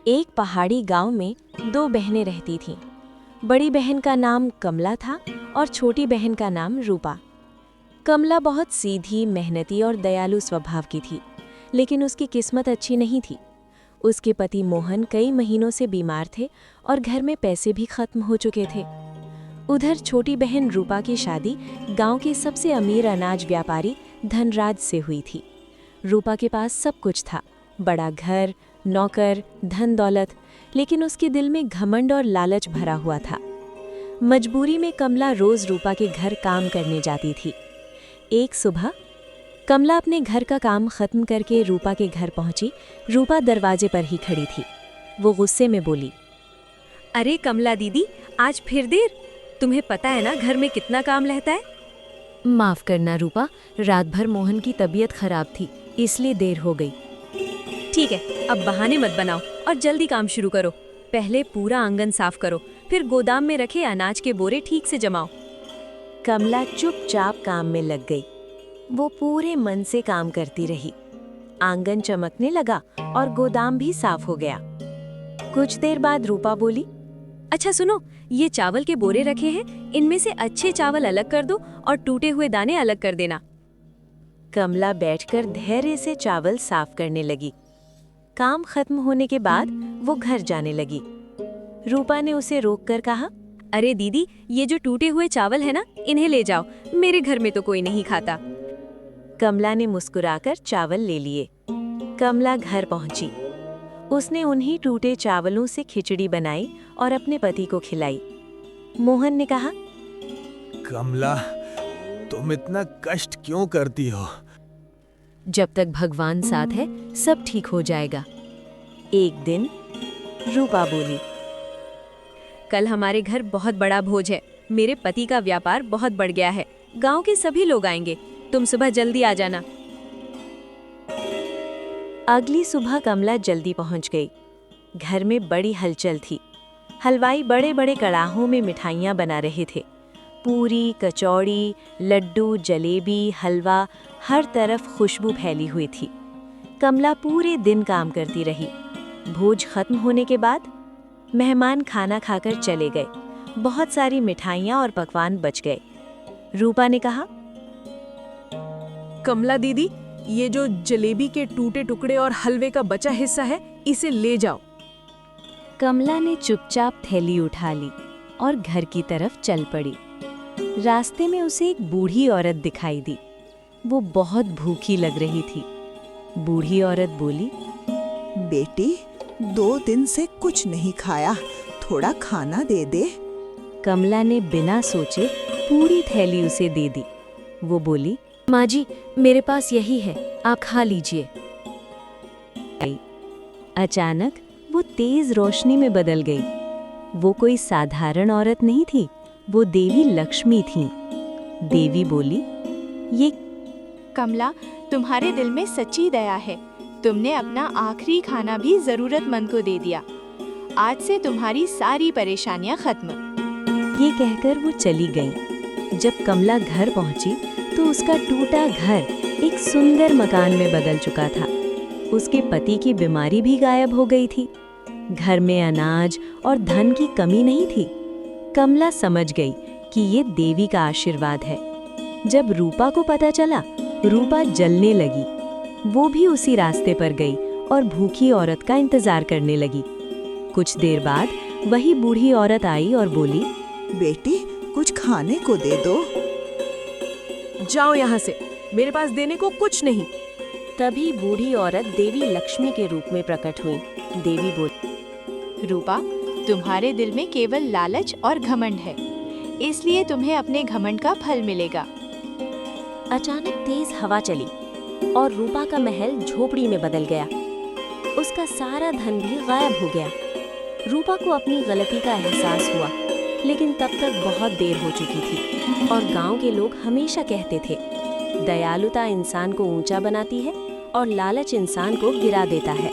एक पहाड़ी गांव में दो बहनें रहती थीं। बड़ी बहन का नाम कमला था और छोटी बहन का नाम रूपा। कमला बहुत सीधी, मेहनती और दयालु स्वभाव की थी, लेकिन उसकी किस्मत अच्छी नहीं थी। उसके पति मोहन कई महीनों से बीमार थे और घर में पैसे भी खत्म हो चुके थे। उधर छोटी बहन रूपा की शादी गांव के सबसे अमीर अनाज व्यापारी धनराज से हुई थी। रूपा के पास सब कुछ था, बड़ा घर, नौकर, धन दौलत, लेकिन उसके दिल में घमंड और लालच भरा हुआ था। मजबूरी में कमला रोज रूपा के घर काम करने जाती थी। एक सुबह कमला अपने घर का काम खत्म करके रूपा के घर पहुंची। रूपा दरवाजे पर ही खड़ी थी। वो गुस्से में बोली, अरे कमला दीदी, आज फिर देर? तुम्हें पता है ना घर में कितना काम रहता है। माफ करना रूपा, रात भर मोहन की तबीयत खराब थी, इसलिए देर हो गई। ठीक है, अब बहाने मत बनाओ और जल्दी काम शुरू करो। पहले पूरा आंगन साफ करो, फिर गोदाम में रखे अनाज के बोरे ठीक से जमाओ। कमला चुपचाप काम में लग गई। वो पूरे मन से काम करती रही। आंगन चमकने लगा और गोदाम भी साफ हो गया। कुछ देर बाद रूपा बोली, अच्छा सुनो, ये चावल के बोरे रखे हैं, इनमें से अच्छे चावल अलग कर दो और टूटे हुए दाने अलग कर देना। कमला बैठकर धैर्य से चावल साफ करने लगी। काम खत्म होने के बाद वो घर जाने लगी। रूपा ने उसे रोककर कहा, अरे दीदी, ये जो टूटे हुए चावल है ना, इन्हें ले जाओ, मेरे घर में तो कोई नहीं खाता। कमला ने मुस्कुराकर चावल ले लिए। कमला घर पहुंची। उसने उन्हीं टूटे चावलों से खिचड़ी बनाई और अपने पति को खिलाई। मोहन ने कहा, कमला, तुम इतना कष्ट क्यों करती हो? जब तक भगवान साथ है सब ठीक हो जाएगा। एक दिन रूपा बोली, कल हमारे घर बहुत बड़ा भोज है। मेरे पति का व्यापार बहुत बढ़ गया है। गांव के सभी लोग आएंगे, तुम सुबह जल्दी आ जाना। अगली सुबह कमला जल्दी पहुंच गई। घर में बड़ी हलचल थी। हलवाई बड़े बड़े कड़ाहों में मिठाइयाँ बना रहे थे। पूरी, कचौड़ी, लड्डू, जलेबी, हलवा, हर तरफ खुशबू फैली हुई थी। कमला पूरे दिन काम करती रही। भोज खत्म होने के बाद मेहमान खाना खाकर चले गए। बहुत सारी मिठाइयाँ और पकवान बच गए। रूपा ने कहा, कमला दीदी, ये जो जलेबी के टूटे टुकड़े और हलवे का बचा हिस्सा है, इसे ले जाओ। कमला ने चुपचाप थैली उठा ली और घर की तरफ चल पड़ी। रास्ते में उसे एक बूढ़ी औरत दिखाई दी। वो बहुत भूखी लग रही थी। बूढ़ी औरत बोली, बेटी, 2 दिन से कुछ नहीं खाया, थोड़ा खाना दे दे। कमला ने बिना सोचे पूरी थैली उसे दे दी। वो बोली, माँ जी, मेरे पास यही है, आप खा लीजिए। अचानक वो तेज रोशनी में बदल गई। वो कोई साधारण औरत नहीं थी, वो देवी लक्ष्मी थी। देवी बोली, ये कमला, तुम्हारे दिल में सच्ची दया है। तुमने अपना आखिरी खाना भी जरूरतमंद को दे दिया। आज से तुम्हारी सारी परेशानियां खत्म। ये कहकर वो चली गई। जब कमला घर पहुंची तो उसका टूटा घर एक सुंदर मकान में बदल चुका था। उसके पति की बीमारी भी गायब हो गई थी। घर में अनाज और धन की कमी नहीं थी। कमला समझ गई कि ये देवी का आशीर्वाद है। जब रूपा को पता चला, रूपा जलने लगी। वो भी उसी रास्ते पर गई और भूखी औरत का इंतजार करने लगी। कुछ देर बाद वही बूढ़ी औरत आई और बोली, बेटी, कुछ खाने को दे दो। जाओ यहाँ से, मेरे पास देने को कुछ नहीं। तभी बूढ़ी औरत देवी लक्ष्मी के रूप में प्रकट हुई। देवी बोली, रूपा, तुम्हारे दिल में केवल लालच और घमंड है, इसलिए तुम्हें अपने घमंड का फल मिलेगा। अचानक तेज हवा चली और रूपा का महल झोपड़ी में बदल गया। उसका सारा धन भी गायब हो गया। रूपा को अपनी गलती का एहसास हुआ, लेकिन तब तक बहुत देर हो चुकी थी और गांव के लोग हमेशा कहते थे, दयालुता इंसान को ऊंचा बनाती है और लालच इंसान को गिरा देता है।